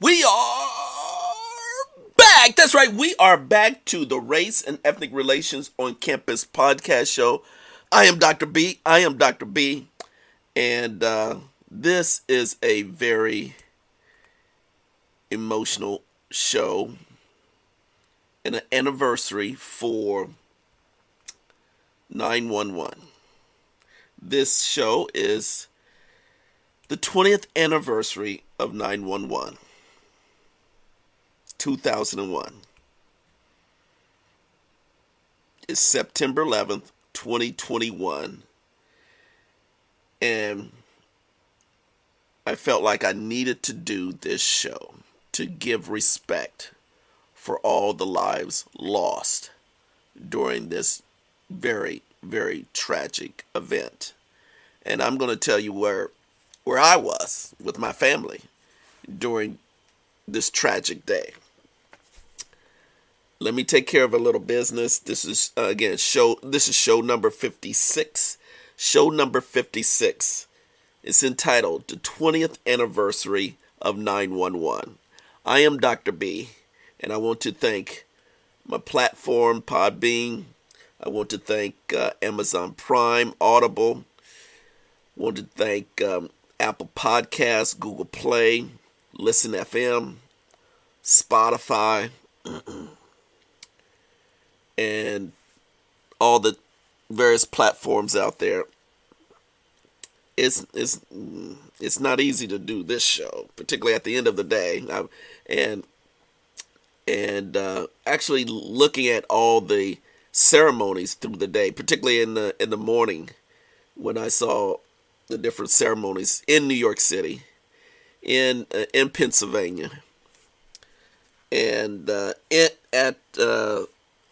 We are back. That's right. We are back to the Race and Ethnic Relations on Campus podcast show. I am Dr. B. And this is a very emotional show and an anniversary for 911. This show is the 20th anniversary of 911. 2001. It's September 11th, 2021. And I felt like I needed to do this show to give respect for all the lives lost during this very, very tragic event. And I'm going to tell you where I was with my family during this tragic day. Let me take care of a little business. This is show number 56. Show number 56. It's entitled The 20th Anniversary of 911. I am Dr. B, and I want to thank my platform, Podbean. I want to thank Amazon Prime, Audible. I want to thank Apple Podcasts, Google Play, Listen FM, Spotify, and all the various platforms out there. It's not easy to do this show, particularly at the end of the day. Actually looking at all the ceremonies through the day, particularly in the morning when I saw the different ceremonies in New York City, in Pennsylvania, and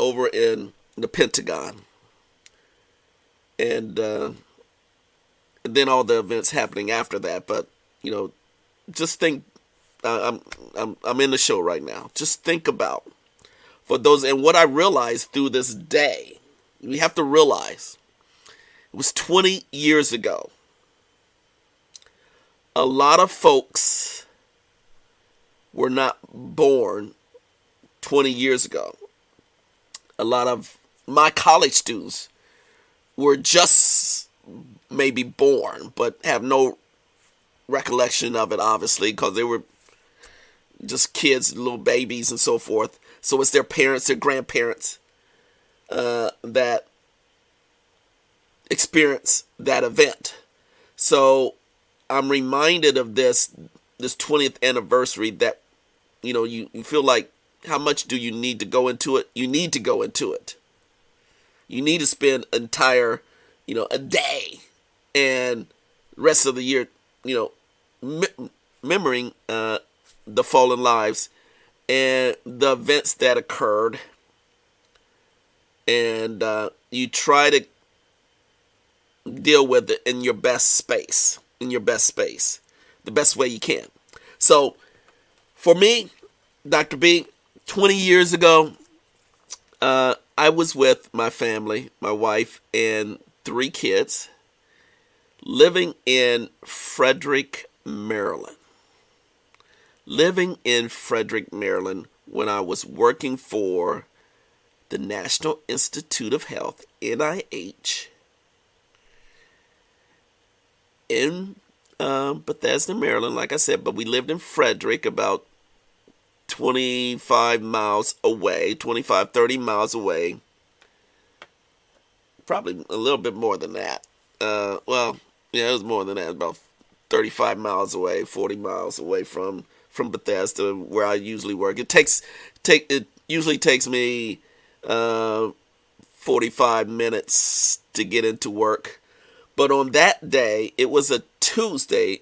over in the Pentagon, and then all the events happening after that. But just think, I'm in the show right now. Just think about for those, and what I realized through this day. We have to realize it was 20 years ago. A lot of folks were not born 20 years ago. A lot of my college students were just maybe born, but have no recollection of it, obviously, because they were just kids, little babies and so forth. So it's their parents, their grandparents that experience that event. So I'm reminded of this 20th anniversary that, you feel like, how much do you need to go into it? You need to go into it. You need to spend entire, a day and rest of the year, remembering the fallen lives and the events that occurred. And you try to deal with it in your best space, the best way you can. So for me, Dr. B, 20 years ago, I was with my family, my wife, and 3 kids, living in Frederick, Maryland. When I was working for the National Institute of Health, NIH, in Bethesda, Maryland, like I said, but we lived in Frederick, about 25, 30 miles away. Probably a little bit more than that. It was more than that, about 35 miles away, 40 miles away from Bethesda, where I usually work. It usually takes me 45 minutes to get into work. But on that day, it was a Tuesday.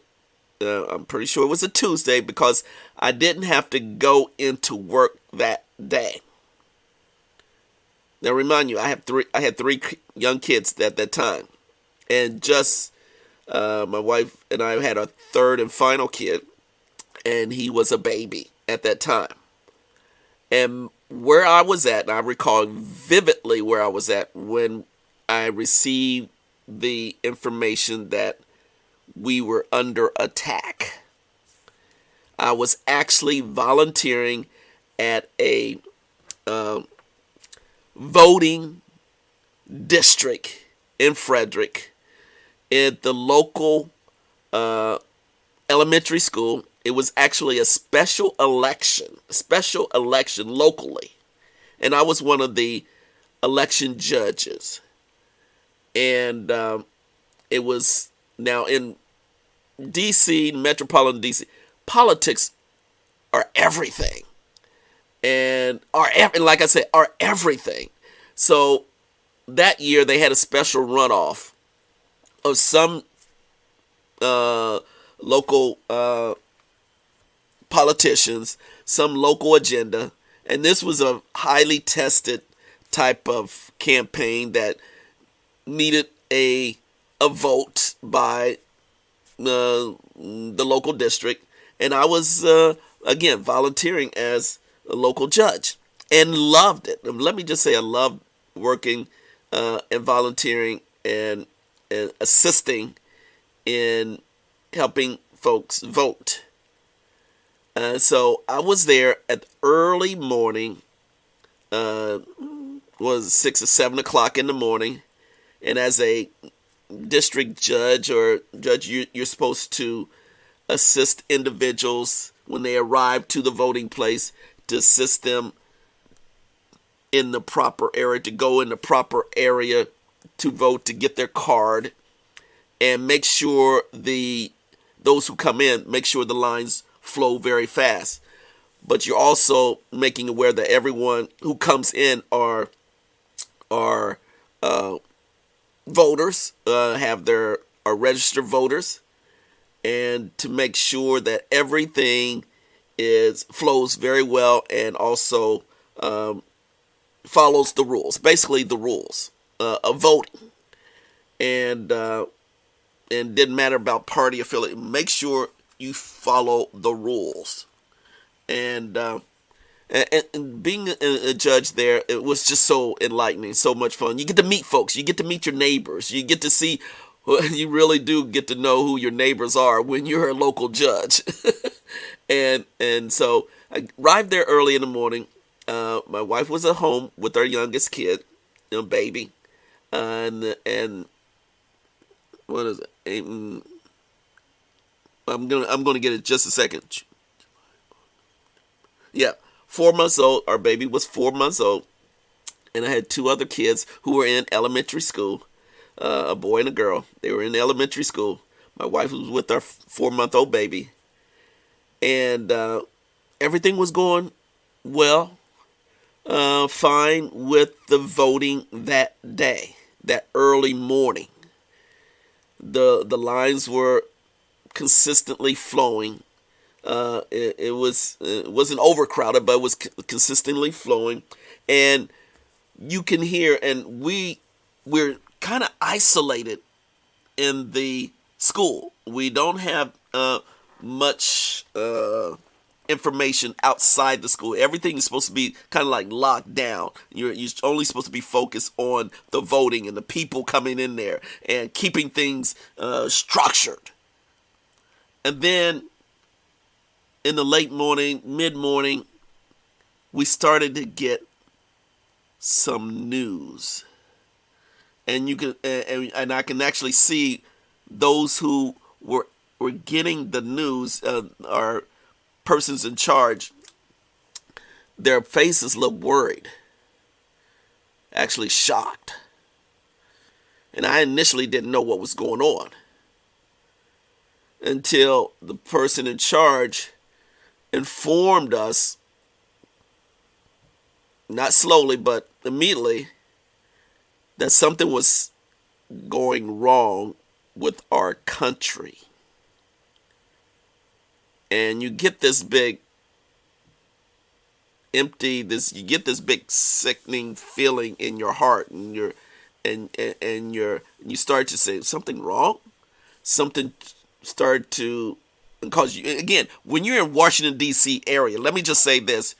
I'm pretty sure it was a Tuesday because I didn't have to go into work that day. Now, remind you, I had 3 young kids at that time, and just my wife and I had a 3rd and final kid, and he was a baby at that time. And where I was at, and I recall vividly where I was at when I received the information that we were under attack. I was actually volunteering at a voting district in Frederick at the local elementary school. It was actually a special election locally. And I was one of the election judges. And it was now in D.C., metropolitan D.C., politics are everything. And like I said, are everything. So that year they had a special runoff of some local politicians, some local agenda, and this was a highly tested type of campaign that needed a vote by the local district, and I was again volunteering as a local judge and loved it. Let me just say, I loved working and volunteering and assisting in helping folks vote. So I was there at early morning, was 6 or 7 o'clock in the morning, and as a district judge or judge, you're supposed to assist individuals when they arrive to the voting place, to assist them in the proper area, to go in the proper area to vote, to get their card, and make sure those who come in, make sure the lines flow very fast. But you're also making aware that everyone who comes in are voters, are registered voters, and to make sure that everything flows very well and also follows the rules, basically the rules of voting, and didn't matter about party affiliation. Make sure you follow the rules, and being a judge there, it was just so enlightening, so much fun. You get to meet folks, you get to meet your neighbors, you get to see, you really do get to know who your neighbors are when you're a local judge. and so I arrived there early in the morning. My wife was at home with our youngest kid, baby, and what is it? I'm gonna get it just a second. Yeah, 4 months old. Our baby was 4 months old, and I had two other kids who were in elementary school, a boy and a girl. They were in elementary school. My wife was with our 4-month-old baby, and everything was going well, fine with the voting that day, that early morning. The lines were consistently flowing. It wasn't overcrowded, but it was consistently flowing, and you can hear. And we're kind of isolated in the school. We don't have much information outside the school. Everything is supposed to be kind of like locked down. You're only supposed to be focused on the voting and the people coming in there and keeping things structured. And then in the late morning, mid-morning, we started to get some news, and you can and I can actually see those who were getting the news, our persons in charge. Their faces looked worried, actually shocked, and I initially didn't know what was going on until the person in charge informed us, not slowly but immediately, that something was going wrong with our country. And you get this big you get this big sickening feeling in your heart, and you start to say, something wrong? Something started to cause you, again, when you're in Washington D.C. area, let me just say this,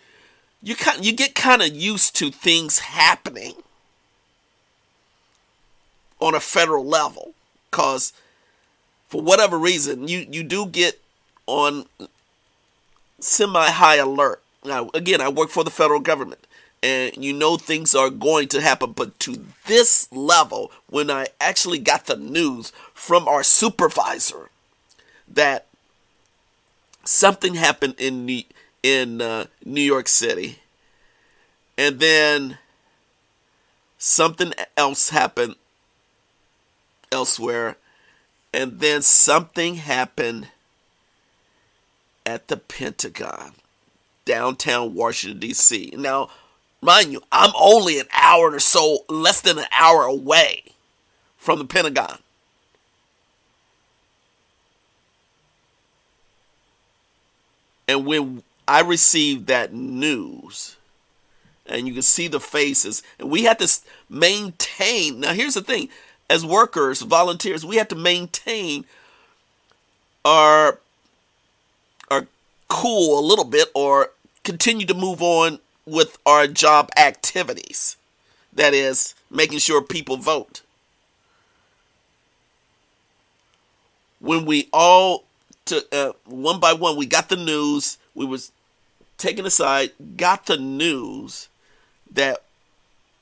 you get kind of used to things happening on a federal level, because for whatever reason you do get on semi-high alert. Now, again, I work for the federal government, and things are going to happen, but to this level, when I actually got the news from our supervisor that something happened in New York City, and then something else happened elsewhere, and then something happened at the Pentagon, downtown Washington, D.C. Now, mind you, I'm only an hour or so, less than an hour away from the Pentagon. And when I received that news, and you can see the faces, and we had to maintain. Now, here's the thing. As workers, volunteers, we have to maintain our cool a little bit, or continue to move on with our job activities. That is, making sure people vote. When we all took, one by one, we got the news, we was taken aside, got the news that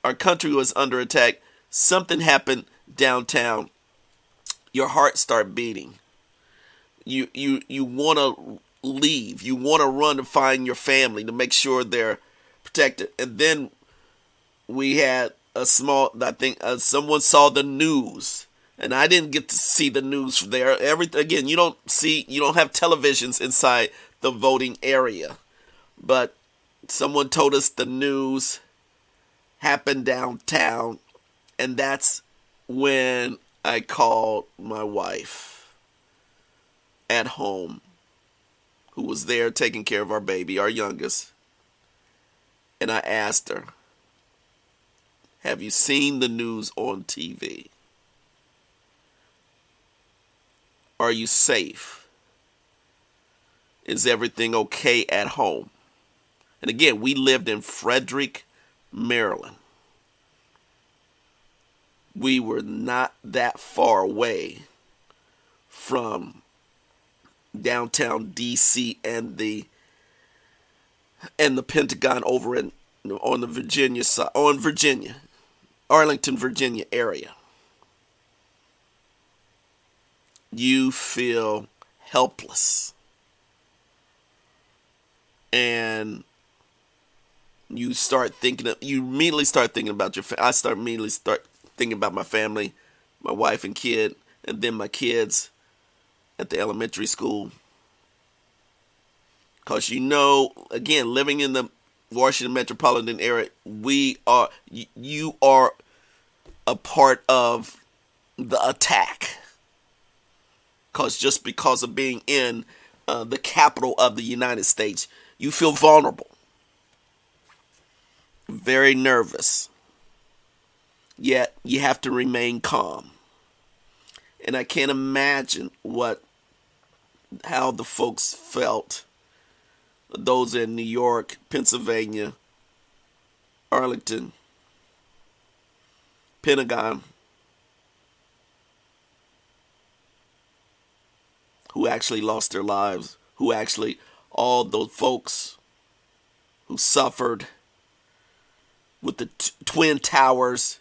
our country was under attack, something happened downtown, your heart start beating. You want to leave. You want to run to find your family to make sure they're protected. And then we had someone saw the news, and I didn't get to see the news there. Again, you don't have televisions inside the voting area, but someone told us the news happened downtown, and that's when I called my wife at home, who was there taking care of our baby, our youngest, and I asked her, "Have you seen the news on TV? Are you safe? Is everything okay at home?" And again, we lived in Frederick, Maryland. We were not that far away from downtown DC and the Pentagon over on the Virginia side, Arlington, Virginia area. You feel helpless, and you immediately start thinking about your family. I immediately start thinking about my family, my wife and kid, and then my kids at the elementary school. Because again, living in the Washington metropolitan area, you are a part of the attack. Because of being in the capital of the United States, you feel vulnerable, very nervous. Yet you have to remain calm. And I can't imagine how the folks felt, those in New York, Pennsylvania, Arlington, Pentagon, who actually lost their lives, all those folks who suffered with the Twin Towers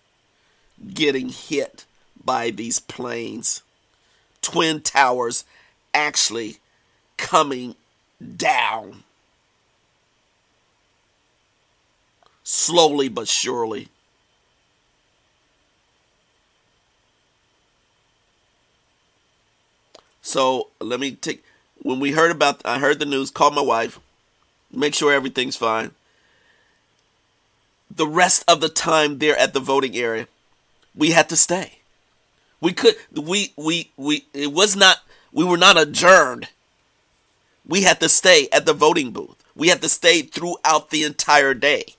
getting hit by these planes. Twin Towers actually coming down. Slowly but surely. So when I heard the news, called my wife, make sure everything's fine. The rest of the time there at the voting area, we had to stay. We were not adjourned. We had to stay at the voting booth. We had to stay throughout the entire day.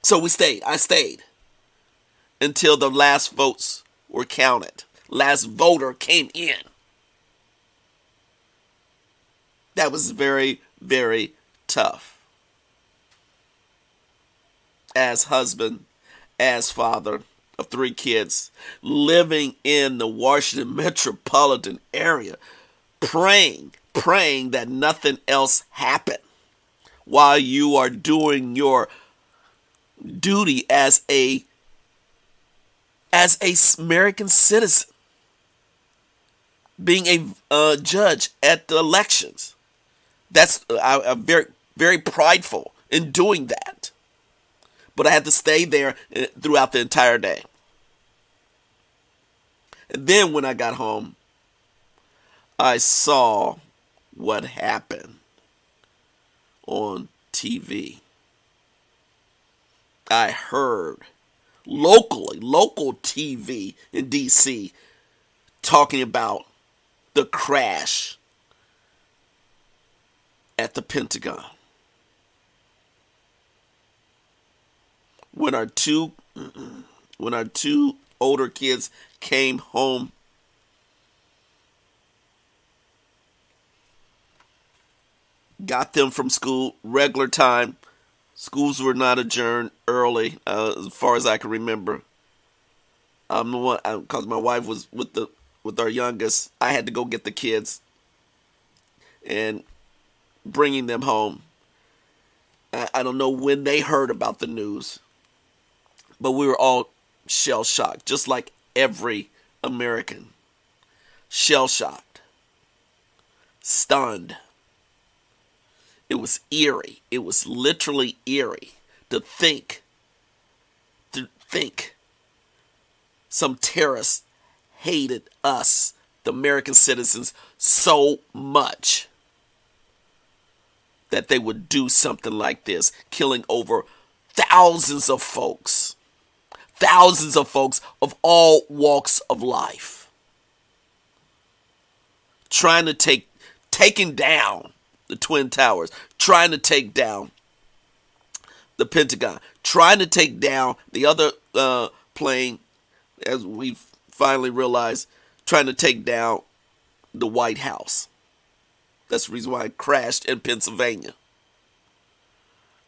So we stayed. I stayed until the last votes were counted. Last voter came in. That was very, very tough. As husband, as father of 3 kids, living in the Washington metropolitan area, praying praying that nothing else happen while you are doing your duty as a American citizen, being a judge at the elections. I'm very, very prideful in doing that. But I had to stay there throughout the entire day. And then when I got home, I saw what happened on TV. I heard local TV in DC talking about the crash at the Pentagon. When our two older kids came home, got them from school regular time. Schools were not adjourned early, as far as I can remember. I'm the one, because my wife was with our youngest. I had to go get the kids and bringing them home. I don't know when they heard about the news, but we were all shell-shocked, just like every American. Shell-shocked. Stunned. It was eerie. It was literally eerie to think some terrorists hated us, the American citizens, so much that they would do something like this, killing over thousands of folks of all walks of life, trying to taking down the Twin Towers, trying to take down the Pentagon, trying to take down the other plane, as we finally realized, trying to take down the White House. That's the reason why it crashed in Pennsylvania.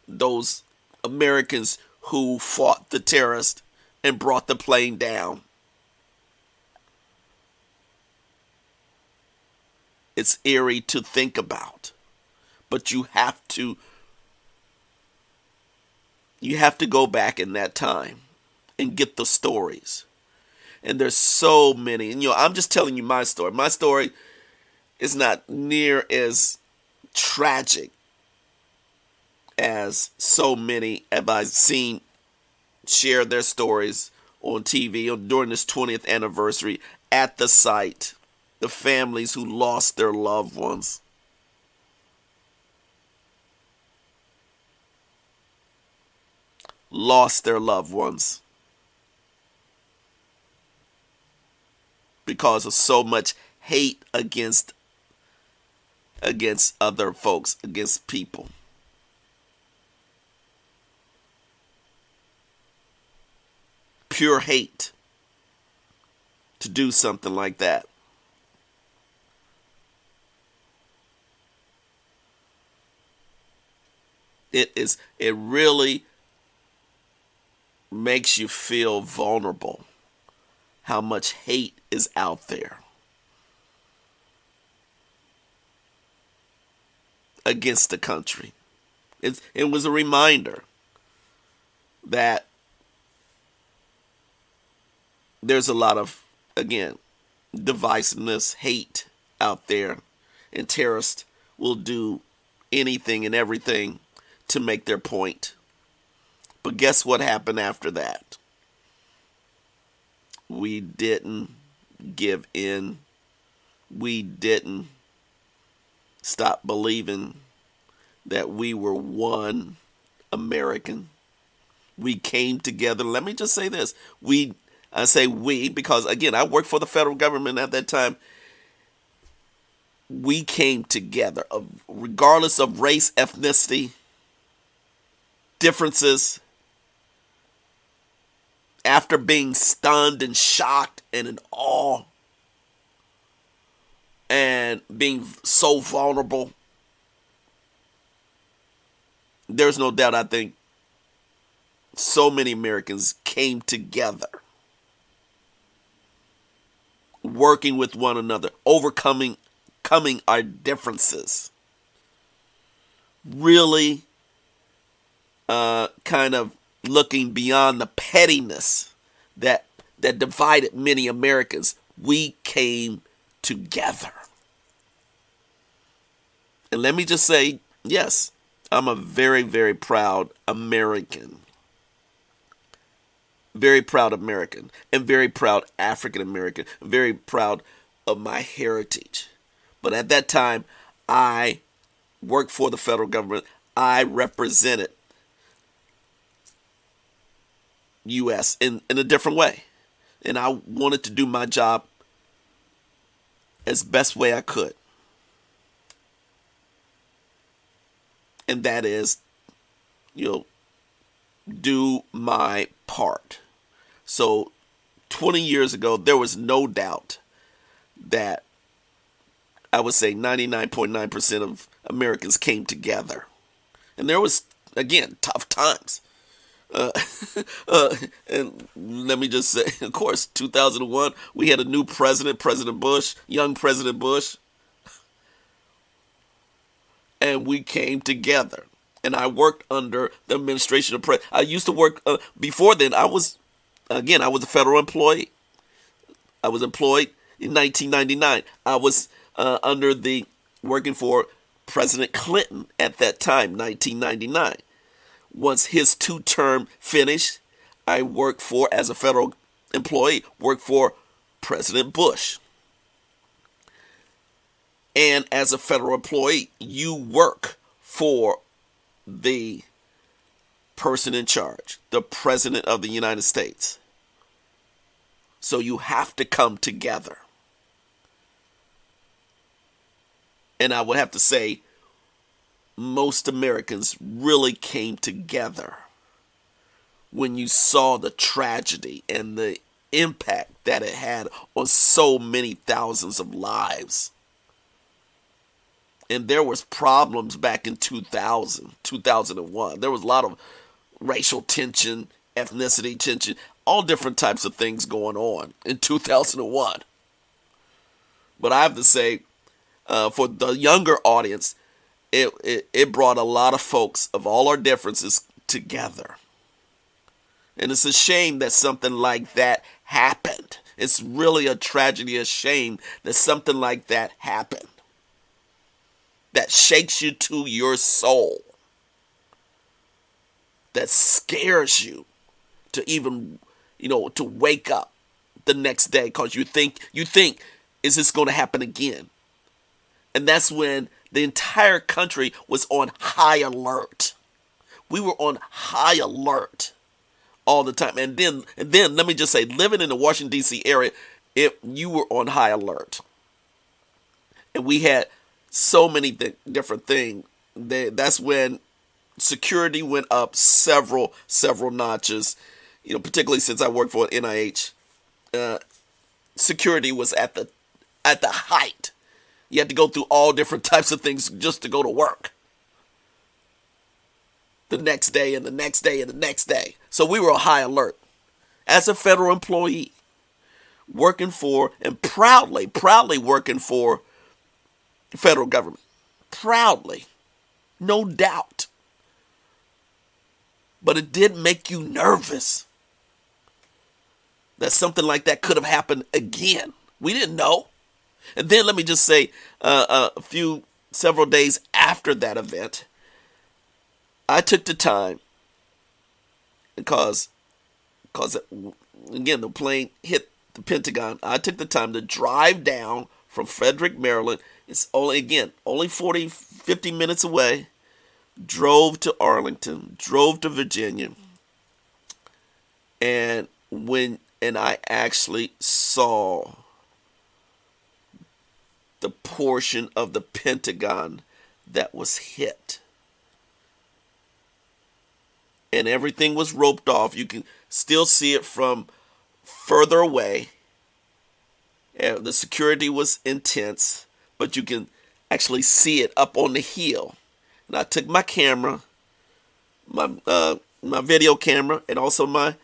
Those Americans who fought the terrorists and brought the plane down. It's eerie to think about, but you have to go back in that time and get the stories. And there's so many. And I'm just telling you my story. My story is not near as tragic as so many have I seen share their stories on TV during this 20th anniversary at the site. The families who lost their loved ones. Lost their loved ones because of so much hate against other folks, against people. Pure hate to do something like that. It really makes you feel vulnerable how much hate is out there against the country. It was a reminder that there's a lot of, again, divisiveness, hate out there, and terrorists will do anything and everything to make their point. But guess what happened after that? We didn't give in. We didn't stop believing that we were one American. We came together. Let me just say this. I say we because, again, I worked for the federal government at that time. We came together, regardless of race, ethnicity, differences. After being stunned and shocked and in awe and being so vulnerable, there's no doubt, I think, so many Americans came together, working with one another, overcoming overcoming our differences. Really kind of looking beyond the pettiness that divided many Americans. We came together. And let me just say, yes, I'm a very, very proud American. Very proud American. And very proud African American. Very proud of my heritage. But at that time, I worked for the federal government. I represented U.S. in a different way. And I wanted to do my job as best way I could. And that is, do my part. So 20 years ago, there was no doubt that I would say 99.9% of Americans came together. And there was, again, tough times. And let me just say, of course, 2001, we had a new president, President Bush, young President Bush. And we came together. And I worked under the administration of I used to work, before then, I was a federal employee. I was employed in 1999. I was working for President Clinton at that time, 1999. Once his 2-term finished, I worked as a federal employee, worked for President Bush. And as a federal employee, you work for the person in charge, the President of the United States. So you have to come together. And I would have to say, most Americans really came together when you saw the tragedy and the impact that it had on so many thousands of lives. And there was problems back in 2001. There was a lot of racial tension, ethnicity tension, all different types of things going on in 2001. But I have to say, for the younger audience, it brought a lot of folks of all our differences together. And it's a shame that something like that happened. It's really a tragedy, a shame that something like that happened. That shakes you to your soul. That scares you to even, to wake up the next day because you think, is this going to happen again? And that's when the entire country was on high alert. We were on high alert all the time. And then let me just say, living in the Washington, D.C. area, you were on high alert. And we had so many different things. That's when security went up several notches. Particularly since I worked for NIH, security was at the height. You had to go through all different types of things just to go to work. The next day and the next day and the next day. So we were on high alert. As a federal employee, working for and proudly working for the federal government. Proudly. No doubt. But it did make you nervous that something like that could have happened again. We didn't know. And then let me just say, several days after that event, I took the time because again, the plane hit the Pentagon. I took the time to drive down from Frederick, Maryland. It's only 40, 50 minutes away. Drove to Arlington, drove to Virginia. And I actually saw the portion of the Pentagon that was hit. And everything was roped off. You can still see it from further away. And the security was intense, but you can actually see it up on the hill. And I took my camera, my video camera, and also my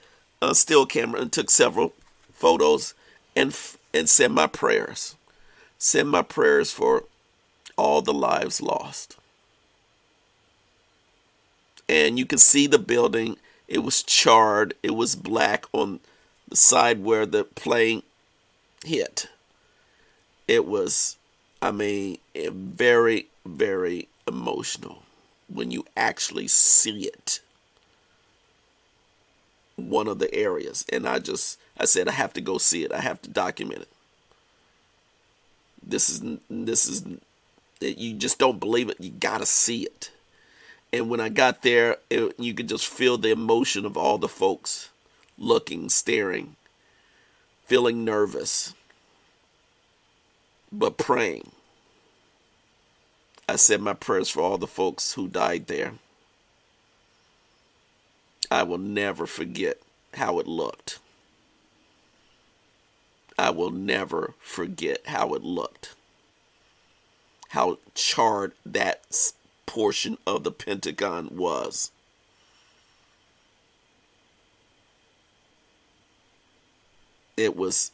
still camera, and took several photos and said my prayers. Send my prayers for all the lives lost. And you can see the building. It was charred. It was black on the side where the plane hit. It was, very, very emotional when you actually see it. One of the areas. And I said, I have to go see it. I have to document it. This is, you just don't believe it. You gotta see it. And when I got there, you could just feel the emotion of all the folks looking, staring, feeling nervous, but praying. I said my prayers for all the folks who died there. I will never forget how it looked. I will never forget how it looked. How charred that portion of the Pentagon was. It was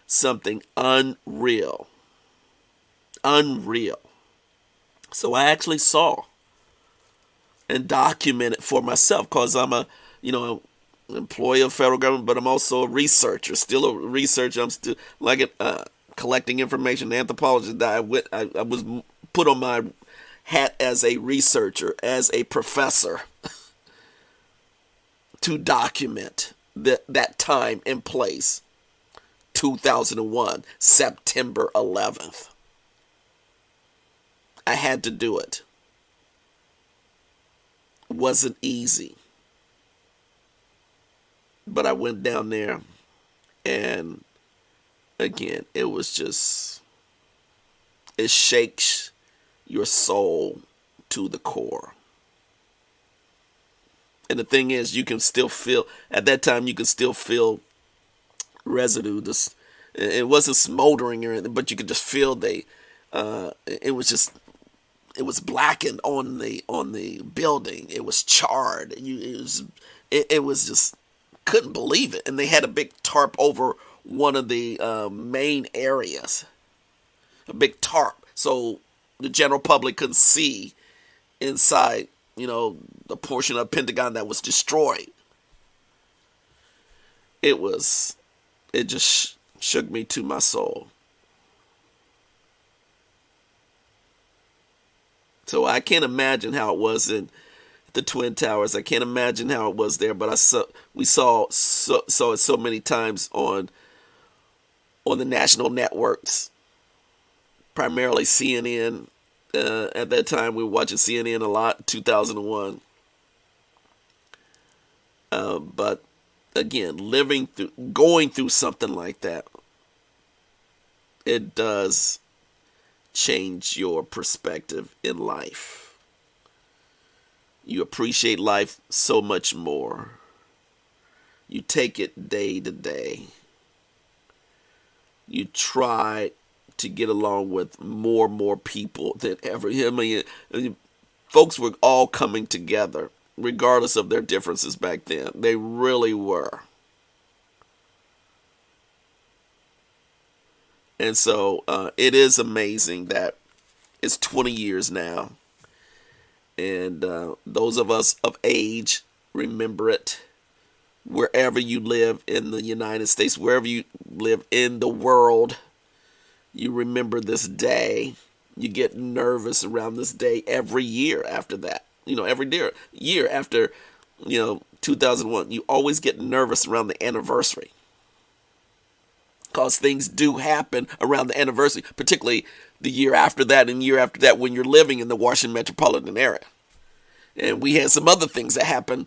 something unreal. Unreal. So I actually saw and documented for myself, because I'm a, employee of federal government, but I'm also a researcher, still a researcher. I'm still collecting information, anthropologist. I was put on my hat as a researcher, as a professor, to document that time and place, 2001, September 11th. I had to do it. It wasn't easy. But I went down there, and again, it shakes your soul to the core. And the thing is, you can still feel, at that time, you can still feel residue. It wasn't smoldering or anything, but you could just feel it was blackened on the building. It was charred. It was just, couldn't believe it. And they had a big tarp over one of the main areas, a big tarp, so the general public couldn't see inside, the portion of Pentagon that was destroyed. It just shook me to my soul. So I can't imagine how it was in the Twin Towers. I can't imagine how it was there, but we saw it so many times on the national networks, primarily CNN. At that time, we were watching CNN a lot, 2001. But again, going through something like that, it does change your perspective in life. You appreciate life so much more. You take it day to day. You try to get along with more and more people than ever. Folks were all coming together, regardless of their differences back then. They really were. And so it is amazing that it's 20 years now. And those of us of age remember it. Wherever you live in the United States, wherever you live in the world, you remember this day. You get nervous around this day every year after that. Every year after, 2001, you always get nervous around the anniversary. Because things do happen around the anniversary, particularly the year after that and year after that when you're living in the Washington metropolitan area. And we had some other things that happened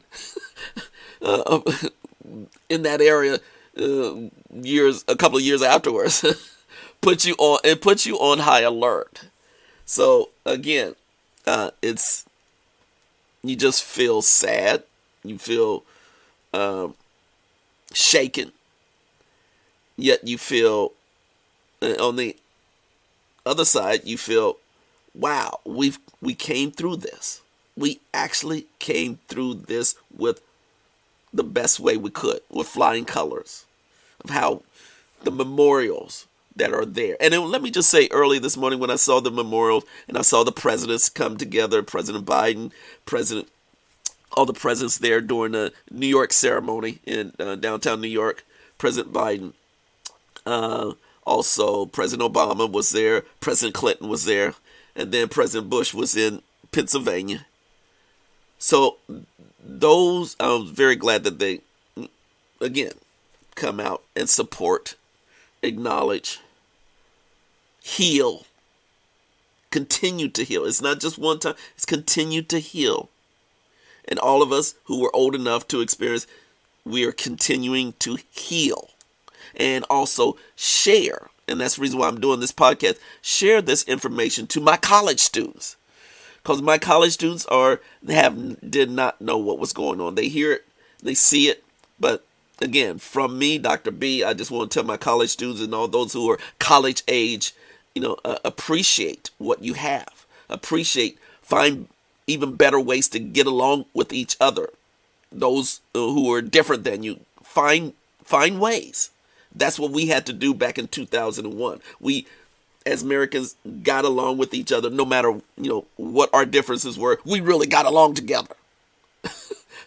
in that area a couple of years afterwards. Puts you on high alert. So again, you just feel sad. You feel shaken. Yet you feel, on the other side, you feel, wow, we came through this. We actually came through this with the best way we could, with flying colors, of how the memorials, that are there. And let me just say, early this morning when I saw the memorial and I saw the presidents come together, President Biden, all the presidents there during the New York ceremony in downtown New York, President Biden, also President Obama was there, President Clinton was there, and then President Bush was in Pennsylvania. So those, I was very glad that they, again, come out and support, acknowledge, heal, continue to heal. It's not just one time, it's continue to heal. And all of us who were old enough to experience, we are continuing to heal and also share. And that's the reason why I'm doing this podcast. Share this information to my college students. Because my college students did not know what was going on. They hear it, they see it, but again, from me, Dr. B, I just want to tell my college students and all those who are college age, appreciate what you have. Find even better ways to get along with each other. Those who are different than you, find ways. That's what we had to do back in 2001. We, as Americans, got along with each other no matter, what our differences were. We really got along together.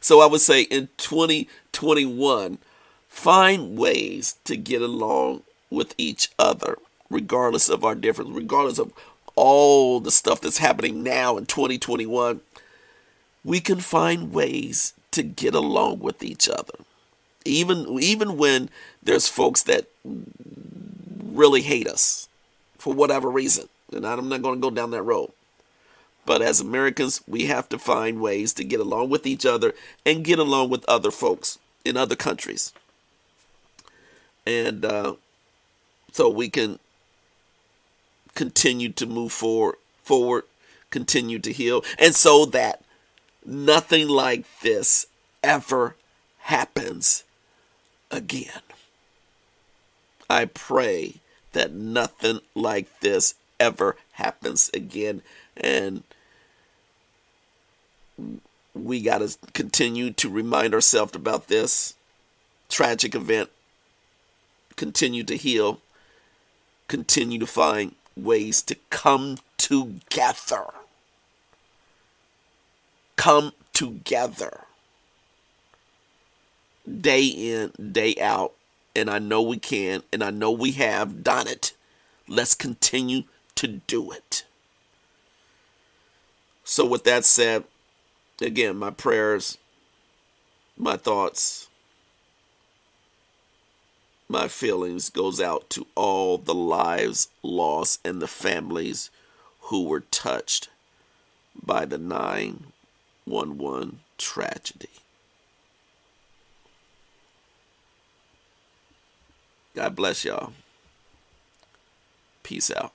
So I would say in 2021, find ways to get along with each other, regardless of our difference, regardless of all the stuff that's happening now in 2021. We can find ways to get along with each other. Even when there's folks that really hate us for whatever reason. And I'm not going to go down that road. But as Americans, we have to find ways to get along with each other and get along with other folks in other countries. And so we can continue to move forward, continue to heal. And so that nothing like this ever happens again. I pray that nothing like this ever happens again. And we got to continue to remind ourselves about this tragic event, continue to heal, continue to find ways to come together. Come together. Day in, day out. And I know we can, and I know we have done it. Let's continue to do it. So with that said, again, my prayers, my thoughts, my feelings goes out to all the lives lost and the families who were touched by the 9/11 tragedy. God bless y'all. Peace out.